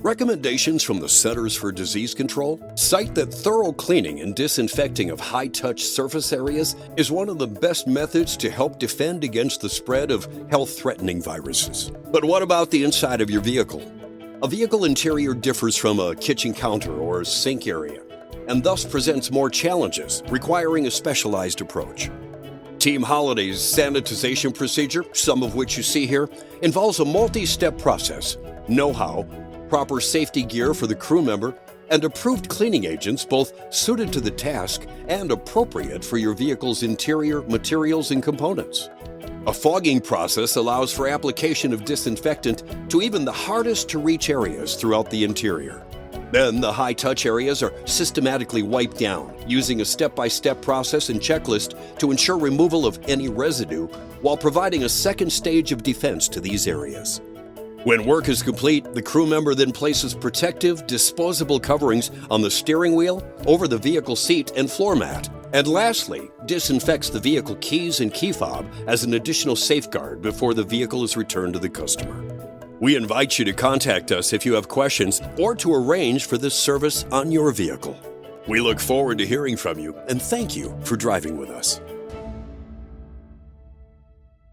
Recommendations from the Centers for Disease Control cite that thorough cleaning and disinfecting of high-touch surface areas is one of the best methods to help defend against the spread of health-threatening viruses. But what about the inside of your vehicle? A vehicle interior differs from a kitchen counter or a sink area, and thus presents more challenges, requiring a specialized approach. Team Holiday's sanitization procedure, some of which you see here, involves a multi-step process, know-how, proper safety gear for the crew member, and approved cleaning agents both suited to the task and appropriate for your vehicle's interior materials and components. A fogging process allows for application of disinfectant to even the hardest to reach areas throughout the interior. Then the high-touch areas are systematically wiped down using a step-by-step process and checklist to ensure removal of any residue while providing a second stage of defense to these areas. When work is complete, the crew member then places protective, disposable coverings on the steering wheel, over the vehicle seat and floor mat, and lastly, disinfects the vehicle keys and key fob as an additional safeguard before the vehicle is returned to the customer. We invite you to contact us if you have questions or to arrange for this service on your vehicle. We look forward to hearing from you and thank you for driving with us.